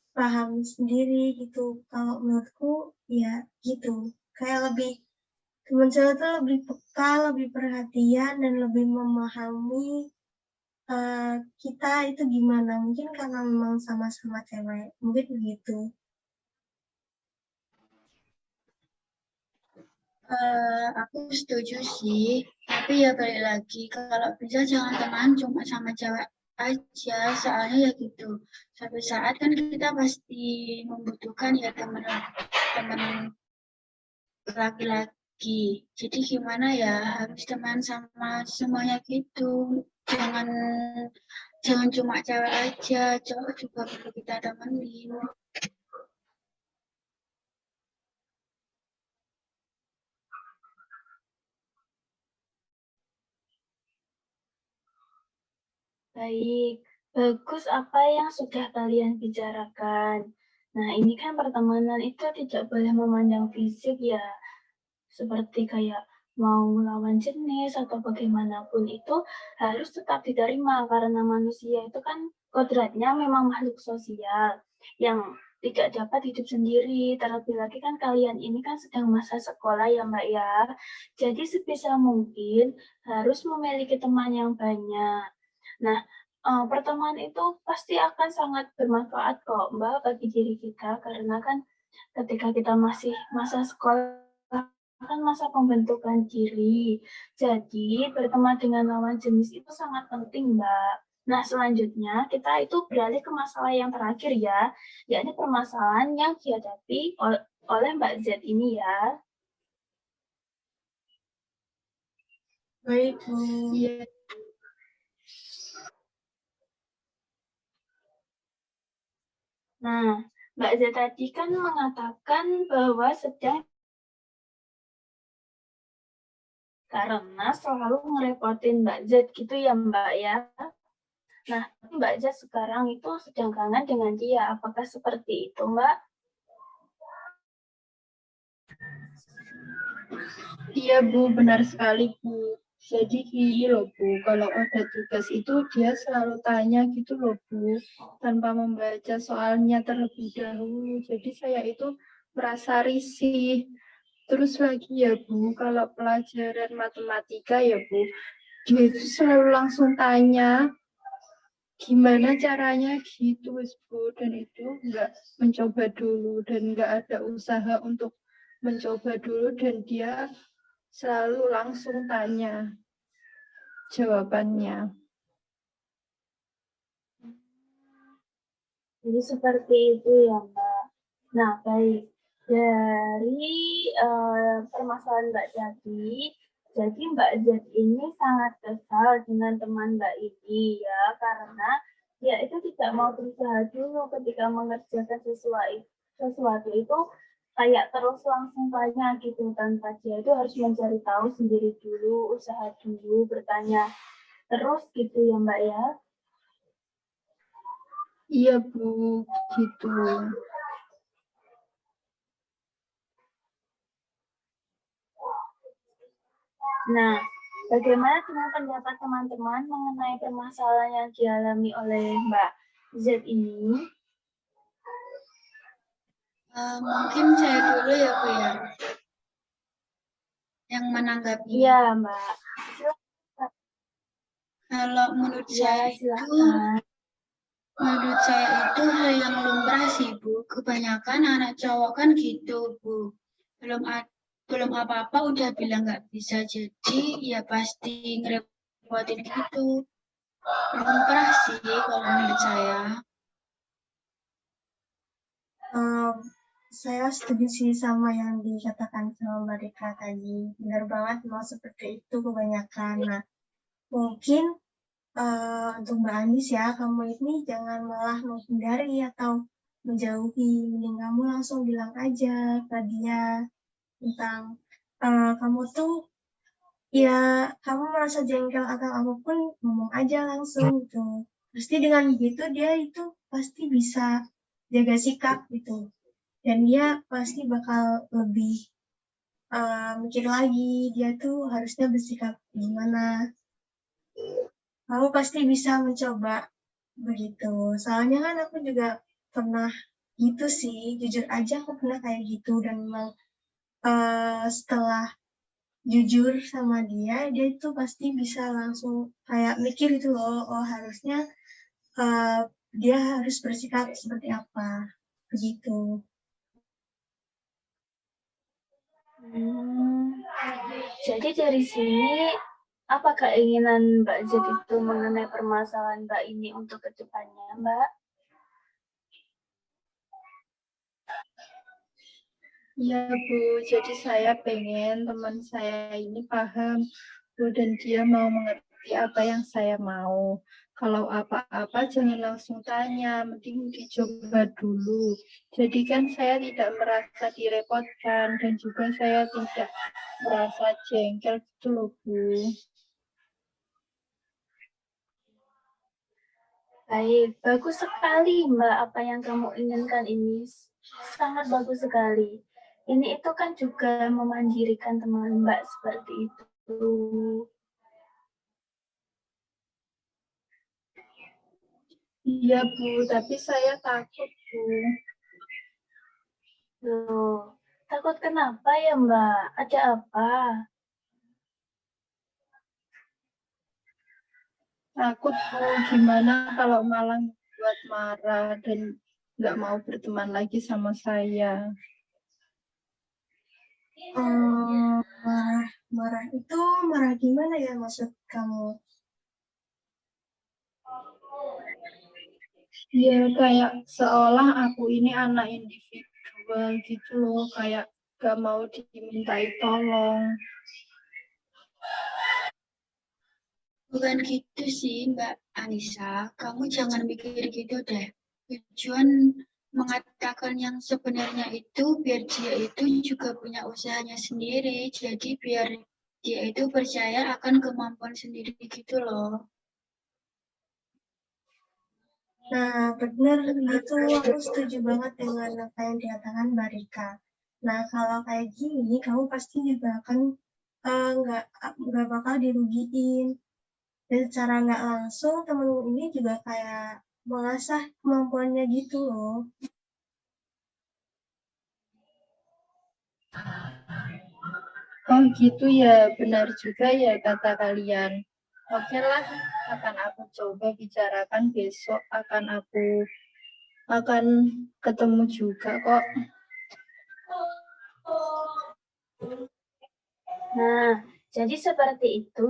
paham sendiri gitu. Kalau menurutku ya gitu, kayak lebih teman saya tuh lebih peka, lebih perhatian, dan lebih memahami kita itu gimana. Mungkin karena memang sama-sama cewek, mungkin begitu. Aku setuju sih, tapi ya balik lagi, kalau bisa jangan teman cuma sama cewek aja, soalnya ya gitu. Suatu saat kan kita pasti membutuhkan ya teman laki-laki. Jadi gimana ya, harus teman sama semuanya gitu. Jangan jangan cuma cewek aja, cowok juga perlu kita temenin. Baik, bagus apa yang sudah kalian bicarakan. Nah, ini kan pertemanan itu tidak boleh memandang fisik ya, seperti kayak mau lawan jenis atau bagaimanapun itu harus tetap diterima karena manusia itu kan kodratnya memang makhluk sosial yang tidak dapat hidup sendiri. Terlebih lagi kan kalian ini kan sedang masa sekolah ya Mbak ya. Jadi sebisa mungkin harus memiliki teman yang banyak. Nah, pertemuan itu pasti akan sangat bermanfaat kok Mbak bagi diri kita karena kan ketika kita masih masa sekolah kan masa pembentukan diri. Jadi, berteman dengan lawan jenis itu sangat penting, Mbak. Nah, selanjutnya kita itu beralih ke masalah yang terakhir ya, yakni permasalahan yang dihadapi oleh Mbak Z ini ya. Baik, Iya. Nah, Mbak Z tadi kan mengatakan bahwa sedang karena selalu ngerepotin Mbak Z gitu ya Mbak ya. Nah, Mbak Z sekarang itu sedang kangen dengan dia. Apakah seperti itu Mbak? Iya Bu, benar sekali Bu. Jadi gini loh Bu, kalau ada tugas itu dia selalu tanya gitu loh Bu, tanpa membaca soalnya terlebih dahulu. Jadi saya itu merasa risih. Terus lagi ya Bu, kalau pelajaran matematika ya Bu, dia itu selalu langsung tanya gimana caranya gitu Bu, dan itu nggak mencoba dulu dan nggak ada usaha untuk mencoba dulu, dan dia selalu langsung tanya jawabannya. Jadi seperti itu ya Mbak. Nah, baik. Dari permasalahan Mbak tadi, jadi Mbak Z ini sangat kesal dengan teman Mbak ini ya, karena dia itu tidak mau berusaha dulu ketika mengerjakan sesuatu itu kayak terus langsung tanya gitu, tanpa dia itu harus mencari tahu sendiri dulu, usaha dulu, bertanya terus gitu ya Mbak ya. Iya Bu, gitu. Nah, bagaimana dengan pendapat teman-teman mengenai permasalahan yang dialami oleh Mbak Z ini? Mungkin saya dulu ya Bu ya, yang menanggapi. Iya Mbak. Kalau menurut Ya, saya itu silakan. Menurut saya itu hal yang lumrah sih, Bu. Kebanyakan anak cowok kan gitu, Bu. Belum apa-apa udah bilang nggak bisa, jadi ya pasti ngerepotin gitu. Lumrah sih kalau menurut saya. Saya setuju sih sama yang dikatakan sama Mbak Rika tadi. Benar banget, mau seperti itu kebanyakan. Nah, mungkin untuk Mbak Anis ya, kamu ini jangan malah menghindari atau menjauhi. Mending kamu langsung bilang aja ke dia tentang kamu tuh ya kamu merasa jengkel atau apapun ngomong aja langsung gitu. Pasti dengan begitu dia itu pasti bisa jaga sikap gitu. Dan dia pasti bakal lebih mikir lagi dia tuh harusnya bersikap gimana. Kamu pasti bisa mencoba begitu. Soalnya kan aku juga pernah gitu sih, jujur aja aku pernah kayak gitu dan memang setelah jujur sama dia, dia itu pasti bisa langsung kayak mikir gitu loh, oh harusnya dia harus bersikap seperti apa, begitu. Jadi dari sini, apa keinginan Mbak Z itu mengenai permasalahan Mbak ini untuk kedepannya, Mbak? Iya Bu, jadi saya pengen teman saya ini paham Bu dan dia mau mengerti apa yang saya mau. Kalau apa-apa jangan langsung tanya, mending dicoba dulu. Jadi kan saya tidak merasa direpotkan dan juga saya tidak merasa jengkel gitu loh Bu. Baik, bagus sekali Mbak apa yang kamu inginkan ini. Sangat bagus sekali. Ini itu kan juga memandirikan teman Mbak seperti itu. Iya Bu, tapi saya takut Bu. Loh, takut kenapa ya Mbak? Ada apa? Takut Bu, gimana kalau malah buat marah dan nggak mau berteman lagi sama saya. Marah itu marah gimana ya maksud kamu? Ya kayak seolah aku ini anak individual gitu loh, kayak gak mau dimintai tolong. Bukan gitu sih, Mbak Anissa. Kamu jangan mikir gitu deh. Tujuan mengatakan yang sebenarnya itu biar dia itu juga punya usahanya sendiri. Jadi biar dia itu percaya akan kemampuan sendiri gitu loh. Nah, benar gitu. Aku setuju banget dengan apa yang dikatakan Mbak Rika. Nah, kalau kayak gini, kamu pasti juga akan nggak bakal dirugiin. Dan secara nggak langsung, temenmu ini juga kayak mengasah kemampuannya gitu loh. Oh gitu ya, benar juga ya kata kalian. Oke lah, akan aku coba bicarakan besok, akan ketemu juga kok. Nah, jadi seperti itu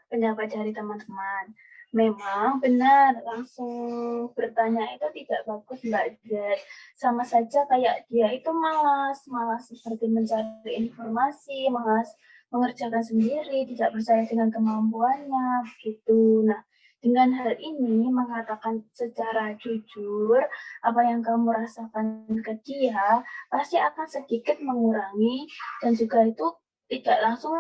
pendapat dari teman-teman. Memang benar, langsung bertanya itu tidak bagus Mbak Jet. Sama saja kayak dia itu malas seperti mencari informasi, malas mengerjakan sendiri, tidak percaya dengan kemampuannya, begitu. Nah, dengan hal ini mengatakan secara jujur apa yang kamu rasakan ke dia, pasti akan sedikit mengurangi dan juga itu tidak langsung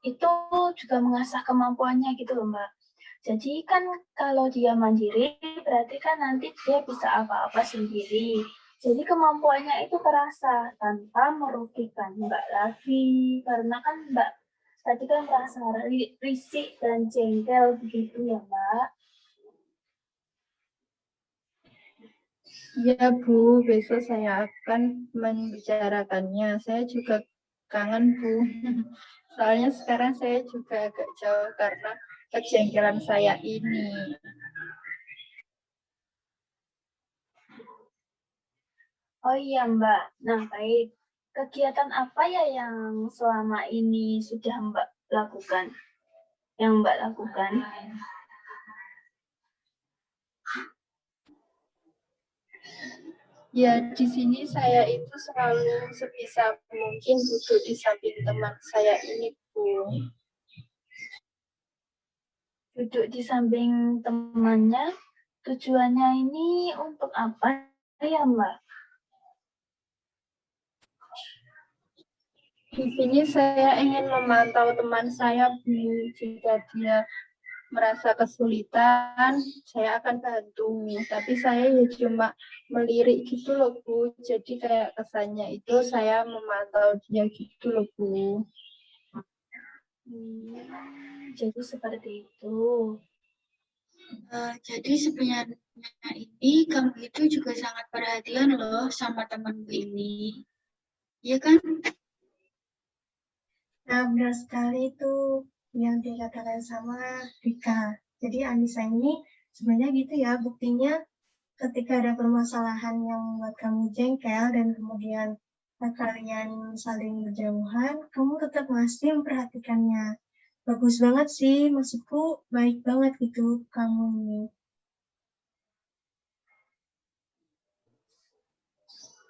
itu juga mengasah kemampuannya gitu loh Mbak. Jadi kan kalau dia mandiri berarti kan nanti dia bisa apa-apa sendiri. Jadi kemampuannya itu terasa tanpa merugikan Mbak lagi. Karena kan Mbak tadi kan merasa risih dan jengkel begitu ya Mbak. Ya Bu, besok saya akan membicarakannya. Saya juga kangen Bu. Soalnya sekarang saya juga agak jauh karena kejengkelan saya ini. Oh iya Mbak, nah baik. Kegiatan apa ya yang selama ini sudah Mbak lakukan? Yang Mbak lakukan? Ya, di sini saya itu selalu sebisa mungkin duduk di samping teman saya ini, Bu. Duduk di samping temannya, tujuannya ini untuk apa ya Mbak? Di sini saya ingin memantau teman saya, Bu. Jika dia merasa kesulitan, saya akan bantu. Tapi saya ya cuma melirik gitu loh, Bu. Jadi kayak kesannya itu saya memantau dia gitu loh, Bu. Jadi seperti itu. Jadi sebenarnya ini kamu itu juga sangat perhatian loh sama temanmu ini. Iya kan? Nah, benar sekali itu yang dikatakan sama Rika. Jadi Anissa ini sebenarnya gitu ya, buktinya ketika ada permasalahan yang membuat kamu jengkel dan kemudian kalian saling berjauhan, kamu tetap masih memperhatikannya. Bagus banget sih, maksudku baik banget gitu kamu ini.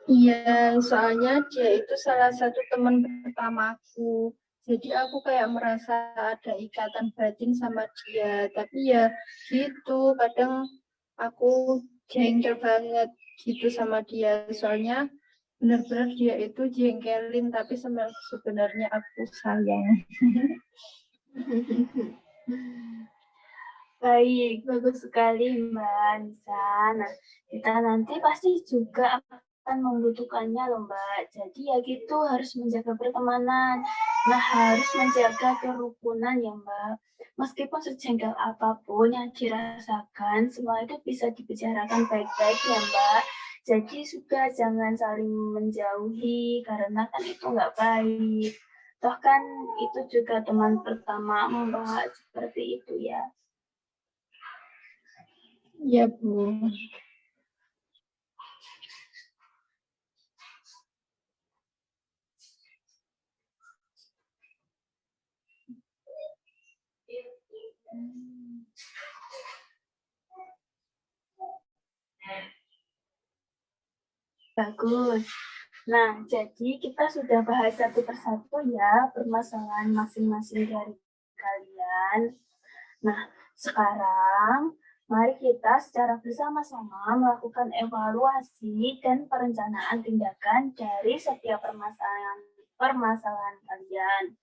Iya, soalnya dia itu salah satu teman pertamaku. Jadi aku kayak merasa ada ikatan batin sama dia. Tapi ya gitu, kadang aku jengkel banget gitu sama dia. Soalnya benar-benar dia itu jengkelin, tapi sebenarnya aku sayang. Baik, bagus sekali Mbak Anissa. Nah, kita nanti pasti juga akan membutuhkannya loh Mbak. Jadi ya gitu, harus menjaga pertemanan. Nah, harus menjaga kerukunan ya Mbak. Meskipun sejengkel apapun yang dirasakan, semua itu bisa dibicarakan baik-baik ya Mbak. Jadi juga jangan saling menjauhi, karena kan itu nggak baik. Toh kan itu juga teman pertama Mbak, seperti itu ya. Iya, Bu. Bagus. Nah, jadi kita sudah bahas satu persatu ya permasalahan masing-masing dari kalian. Nah, sekarang mari kita secara bersama-sama melakukan evaluasi dan perencanaan tindakan dari setiap permasalahan kalian.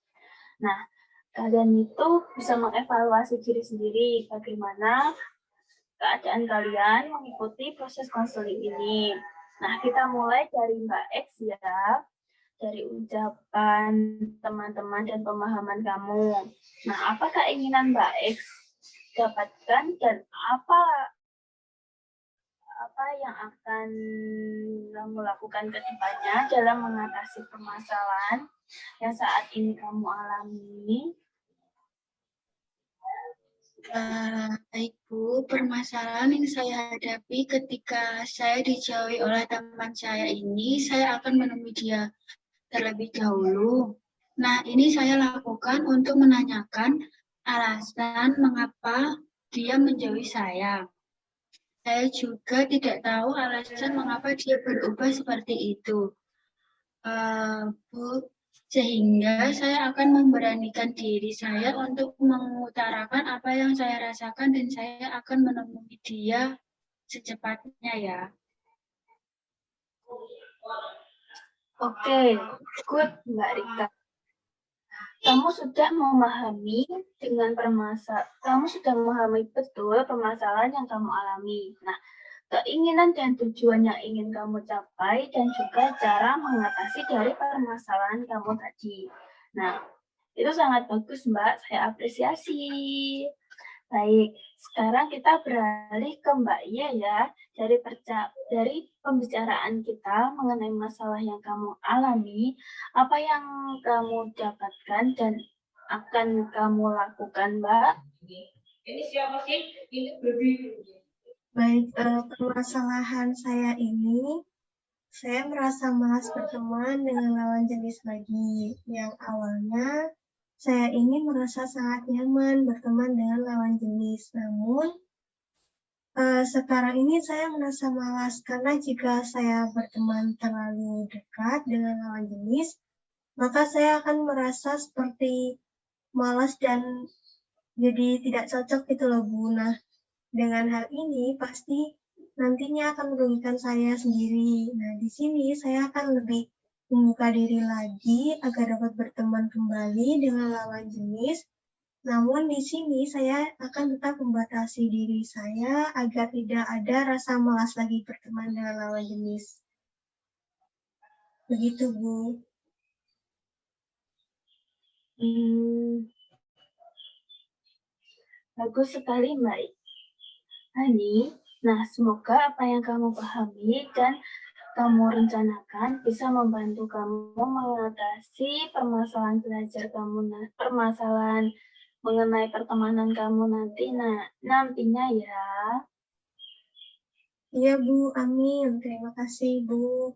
Nah, kalian itu bisa mengevaluasi diri sendiri bagaimana keadaan kalian mengikuti proses konseling ini. Nah, kita mulai dari Mbak X ya, dari ucapan teman-teman dan pemahaman kamu. Nah, apa keinginan Mbak X dapatkan dan apa yang akan kamu lakukan ke depannya dalam mengatasi permasalahan yang saat ini kamu alami? Baik Bu, permasalahan yang saya hadapi ketika saya dijauhi oleh teman saya ini, saya akan menemui dia terlebih dahulu. Nah, ini saya lakukan untuk menanyakan alasan mengapa dia menjauhi saya. Saya juga tidak tahu alasan mengapa dia berubah seperti itu. Bu, sehingga saya akan memberanikan diri saya untuk mengutarakan apa yang saya rasakan dan saya akan menemui dia secepatnya ya. Oke, good Mbak Rika. Kamu sudah memahami betul permasalahan yang kamu alami. Nah, keinginan dan tujuan yang ingin kamu capai dan juga cara mengatasi dari permasalahan kamu tadi. Nah, itu sangat bagus Mbak, saya apresiasi. Baik, sekarang kita beralih ke Mbak Iya ya. Dari pembicaraan kita mengenai masalah yang kamu alami, apa yang kamu dapatkan dan akan kamu lakukan, Mbak? Ini siapa sih? Ini baby. Baik, permasalahan saya ini saya merasa malas berteman dengan lawan jenis lagi. Yang awalnya saya ini merasa sangat nyaman berteman dengan lawan jenis. Namun sekarang ini saya merasa malas karena jika saya berteman terlalu dekat dengan lawan jenis, maka saya akan merasa seperti malas dan jadi tidak cocok gitu loh Bu. Nah, dengan hal ini pasti nantinya akan merugikan saya sendiri. Nah, di sini saya akan lebih membuka diri lagi agar dapat berteman kembali dengan lawan jenis. Namun di sini saya akan tetap membatasi diri saya agar tidak ada rasa malas lagi berteman dengan lawan jenis. Begitu, Bu. Bagus sekali, Mbak Hani. Nah, semoga apa yang kamu pahami dan kamu rencanakan bisa membantu kamu mengatasi permasalahan belajar kamu, permasalahan mengenai pertemanan kamu nantinya ya. Iya, Bu. Amin. Terima kasih, Bu.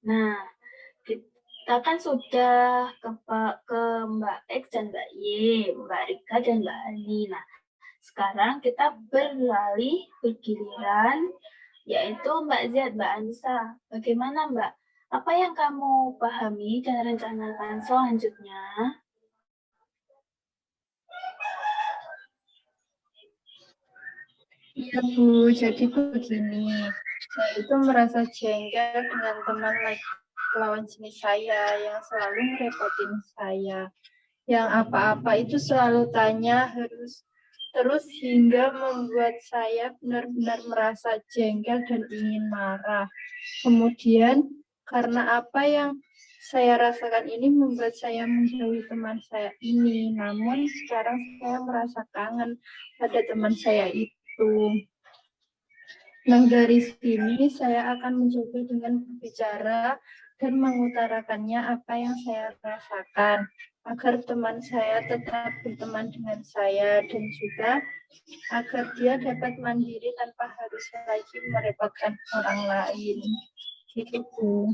Nah, kita kan sudah ke Mbak X dan Mbak Y, Mbak Rika dan Mbak Hani. Nah, sekarang kita beralih bergiliran, yaitu Mbak Z, Mbak Anissa. Bagaimana Mbak? Apa yang kamu pahami dan rencanakan selanjutnya? Iya Bu, jadi begini, saya itu merasa jengkel dengan teman lawan jenis saya yang selalu merepotin saya. Yang apa-apa itu selalu tanya terus hingga membuat saya benar-benar merasa jengkel dan ingin marah. Kemudian karena apa yang saya rasakan ini membuat saya menjauhi teman saya ini. Namun sekarang saya merasa kangen pada teman saya itu. Nah, dari sini saya akan mencoba dengan berbicara dan mengutarakannya apa yang saya rasakan agar teman saya tetap berteman dengan saya dan juga agar dia dapat mandiri tanpa harus lagi merepotkan orang lain. Gitu, Bu.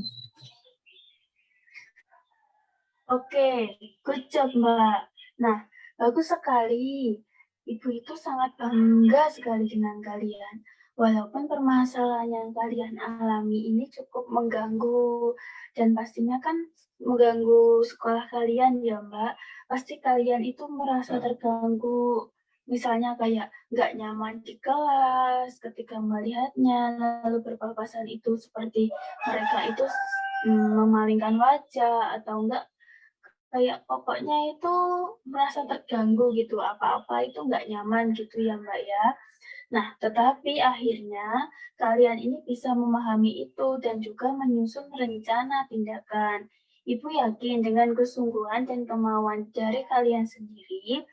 Oke, good job Mbak. Nah, bagus sekali. Ibu itu sangat bangga sekali dengan kalian. Walaupun permasalahan yang kalian alami ini cukup mengganggu dan pastinya kan mengganggu sekolah kalian ya Mbak. Pasti kalian itu merasa terganggu. Misalnya kayak nggak nyaman di kelas ketika melihatnya, lalu berpapasan itu seperti mereka itu memalingkan wajah atau enggak kayak pokoknya itu merasa terganggu gitu, apa-apa itu nggak nyaman gitu ya Mbak ya. Nah, tetapi akhirnya kalian ini bisa memahami itu dan juga menyusun rencana tindakan. Ibu yakin dengan kesungguhan dan kemauan dari kalian sendiri,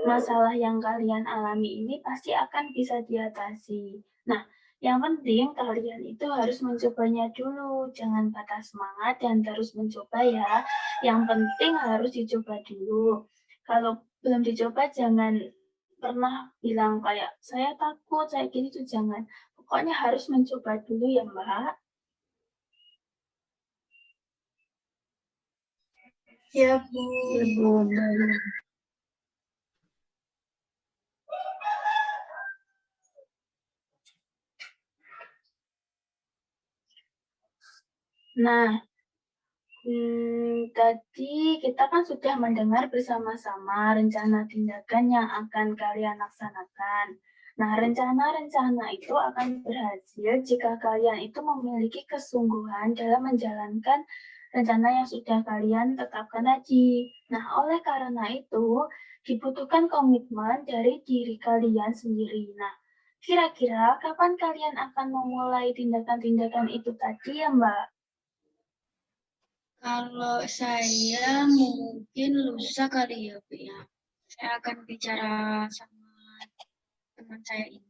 masalah yang kalian alami ini pasti akan bisa diatasi. Nah, yang penting kalian itu harus mencobanya dulu, jangan patah semangat dan terus mencoba ya. Yang penting harus dicoba dulu. Kalau belum dicoba jangan pernah bilang kayak saya takut, saya gini tuh jangan. Pokoknya harus mencoba dulu ya Mbak. Ya, Bu. Ya, Bu. Baik. Nah, tadi kita kan sudah mendengar bersama-sama rencana tindakan yang akan kalian laksanakan. Nah, rencana-rencana itu akan berhasil jika kalian itu memiliki kesungguhan dalam menjalankan rencana yang sudah kalian tetapkan tadi. Nah, oleh karena itu, dibutuhkan komitmen dari diri kalian sendiri. Nah, kira-kira kapan kalian akan memulai tindakan-tindakan itu tadi ya, Mbak? Kalau saya mungkin lusa kali ya, Bu ya. Saya akan bicara sama teman saya ini.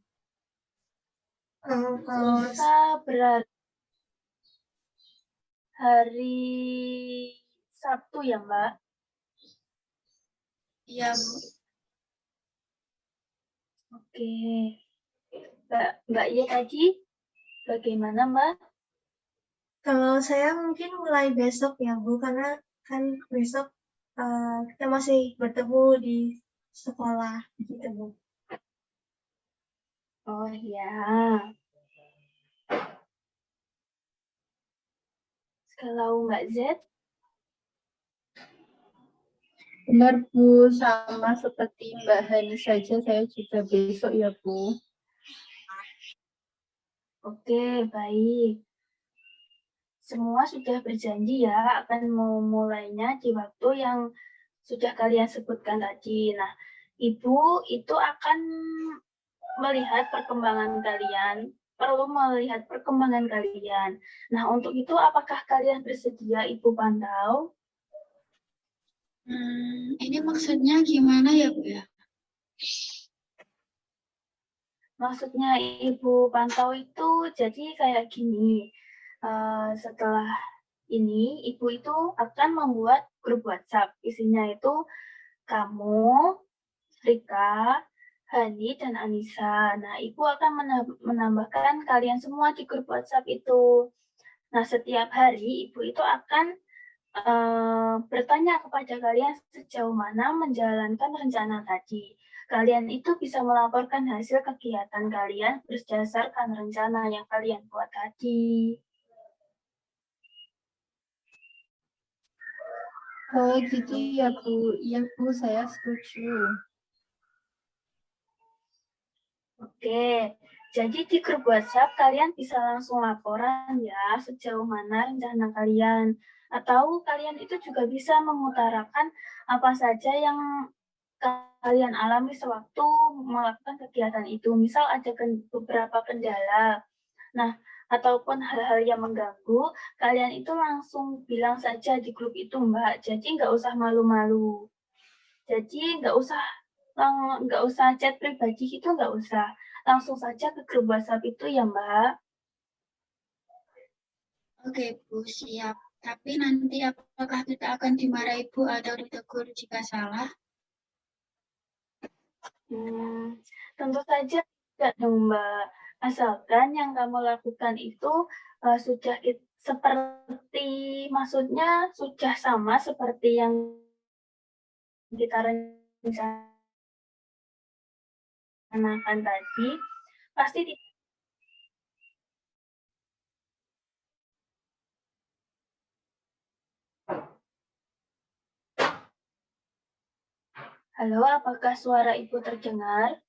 Kalau Lusa berarti hari Sabtu ya, Mbak? Iya, Bu. Oke. Mbak Iya tadi? Bagaimana, Mbak? Kalau saya mungkin mulai besok ya Bu, karena kan besok kita masih bertemu di sekolah gitu Bu. Oh ya. Kalau Mbak Z? Benar Bu, sama seperti Mbak Hani saja, saya juga besok ya Bu. Oke, baik. Semua sudah berjanji ya akan memulainya di waktu yang sudah kalian sebutkan tadi. Nah, Ibu itu akan melihat perkembangan kalian, perlu melihat perkembangan kalian. Nah, untuk itu apakah kalian bersedia Ibu pantau? Ini maksudnya gimana ya Bu ya? Maksudnya Ibu pantau itu jadi kayak gini, setelah ini Ibu itu akan membuat grup WhatsApp, isinya itu kamu, Rika, Hani, dan Anissa. Nah, Ibu akan menambahkan kalian semua di grup WhatsApp itu. Nah, setiap hari Ibu itu akan bertanya kepada kalian sejauh mana menjalankan rencana tadi. Kalian itu bisa melaporkan hasil kegiatan kalian berdasarkan rencana yang kalian buat tadi. Oh gitu ya Bu, iya Bu, saya setuju. Oke, jadi di grup WhatsApp kalian bisa langsung laporan ya sejauh mana rencana kalian. Atau kalian itu juga bisa mengutarakan apa saja yang kalian alami sewaktu melakukan kegiatan itu. Misal ada beberapa kendala. Nah, ataupun hal-hal yang mengganggu, kalian itu langsung bilang saja di grup itu, Mbak. Jadi nggak usah malu-malu. Jadi nggak usah chat pribadi itu nggak usah. Langsung saja ke grup WhatsApp itu ya, Mbak. Oke Bu, siap. Tapi nanti apakah kita akan dimarahi Bu atau ditegur jika salah? Tentu saja tidak dong, Mbak. Asalkan yang kamu lakukan itu sudah seperti, maksudnya sudah sama seperti yang kita rencanakan tadi, pasti Halo, apakah suara Ibu terdengar?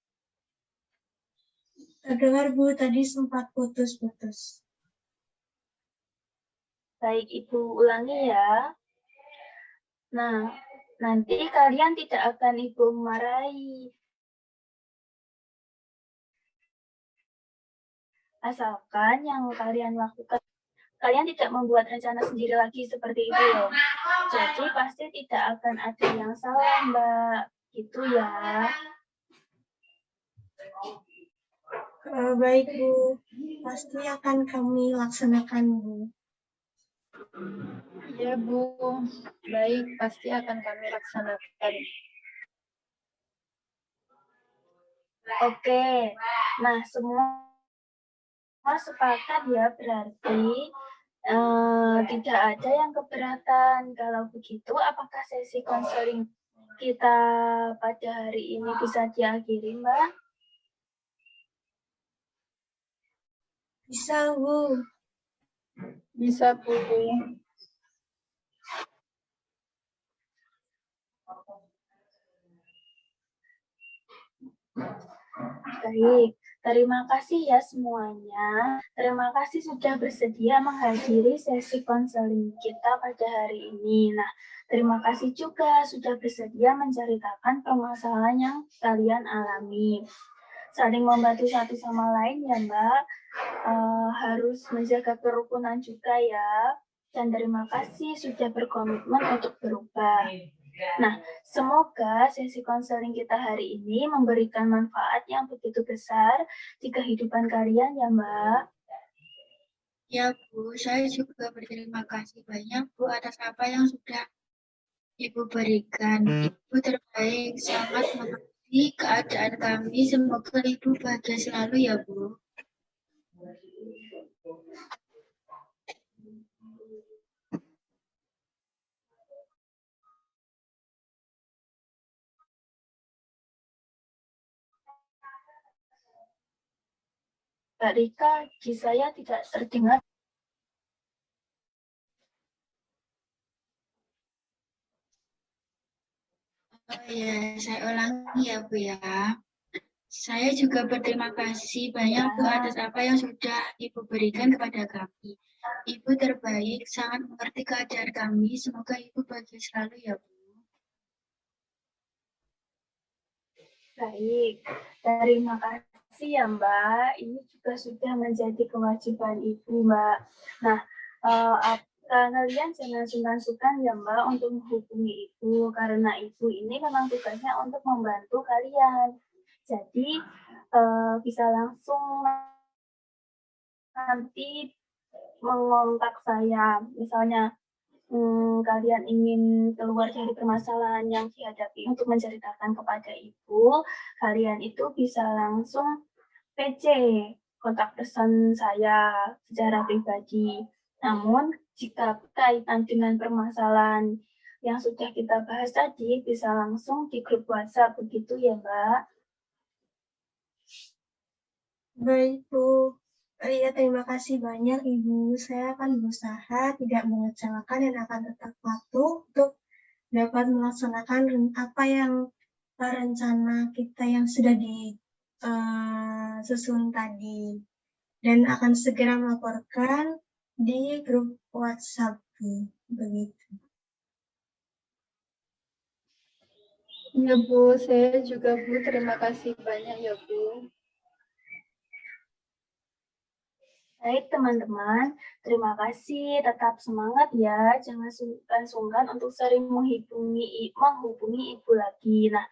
Terdengar Bu, tadi sempat putus-putus. Baik, Ibu ulangi ya. Nah, nanti kalian tidak akan Ibu marahi. Asalkan yang kalian lakukan, kalian tidak membuat rencana sendiri lagi seperti itu loh. Jadi pasti tidak akan ada yang salah, Mbak. Gitu ya. Baik Bu, pasti akan kami laksanakan Bu. Iya Bu, baik, pasti akan kami laksanakan. Oke, nah semua sepakat ya, berarti tidak ada yang keberatan. Kalau begitu, apakah sesi konseling kita pada hari ini bisa diakhiri, Mbak? Bisa Bu. Bisa Bu. Baik, terima kasih ya semuanya. Terima kasih sudah bersedia menghadiri sesi konseling kita pada hari ini. Nah, terima kasih juga sudah bersedia menceritakan permasalahan yang kalian alami. Saling membantu satu sama lain ya Mbak. Harus menjaga kerukunan juga ya. Dan terima kasih sudah berkomitmen untuk berubah. Nah, semoga sesi konseling kita hari ini memberikan manfaat yang begitu besar di kehidupan kalian ya Mbak. Ya Bu, saya juga berterima kasih banyak Bu atas apa yang sudah Ibu berikan. Ibu terbaik, sangat mengerti keadaan kami. Semoga Ibu bahagia selalu ya Bu. Mbak Rika, di saya tidak terdengar. Oh ya, saya ulangi ya Bu ya. Saya juga berterima kasih banyak Bu atas apa yang sudah Ibu berikan kepada kami. Ibu terbaik, sangat mengerti keadaan kami. Semoga Ibu bahagia selalu ya Bu. Baik, terima kasih ya Mbak. Ini juga sudah menjadi kewajiban Ibu Mbak. Nah, kalian jangan sungkan-sungkan ya Mbak untuk menghubungi Ibu, karena Ibu ini memang tugasnya untuk membantu kalian. Jadi, bisa langsung nanti mengontak saya. Misalnya, kalian ingin keluar dari permasalahan yang dihadapi untuk menceritakan kepada Ibu, kalian itu bisa langsung PC, kontak person saya secara pribadi. Namun, jika berkaitan dengan permasalahan yang sudah kita bahas tadi, bisa langsung di grup WhatsApp, begitu ya, Mbak? Baik, Bu. Iya, terima kasih banyak, Ibu. Saya akan berusaha tidak mengecewakan dan akan tetap patuh untuk dapat melaksanakan apa yang rencana kita yang sudah disusun tadi. Dan akan segera melaporkan di grup WhatsApp, Bu. Begitu. Ya Bu, saya juga Bu, terima kasih banyak ya Bu. Baik teman-teman, terima kasih. Tetap semangat ya. Jangan sungkan-sungkan untuk sering menghubungi Ibu lagi. Nah,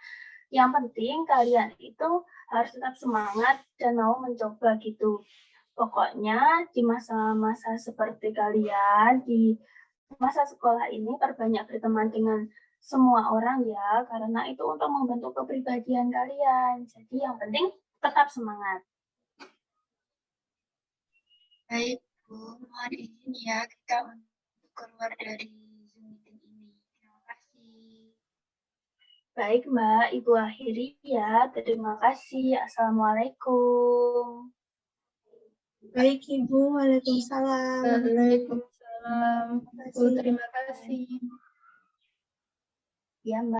yang penting kalian itu harus tetap semangat dan mau mencoba gitu. Pokoknya di masa-masa seperti kalian, di masa sekolah ini perbanyak berteman dengan semua orang ya, karena itu untuk membentuk kepribadian kalian. Jadi yang penting tetap semangat. Baik Bu, mohon izin ya kita untuk keluar dari Zoom meeting ini. Terima kasih. Baik Mbak, Ibu akhiri ya. Terima kasih. Assalamualaikum. Baik, Ibu. Waalaikumsalam. Waalaikumsalam. Bu, terima kasih. Ya Mbak.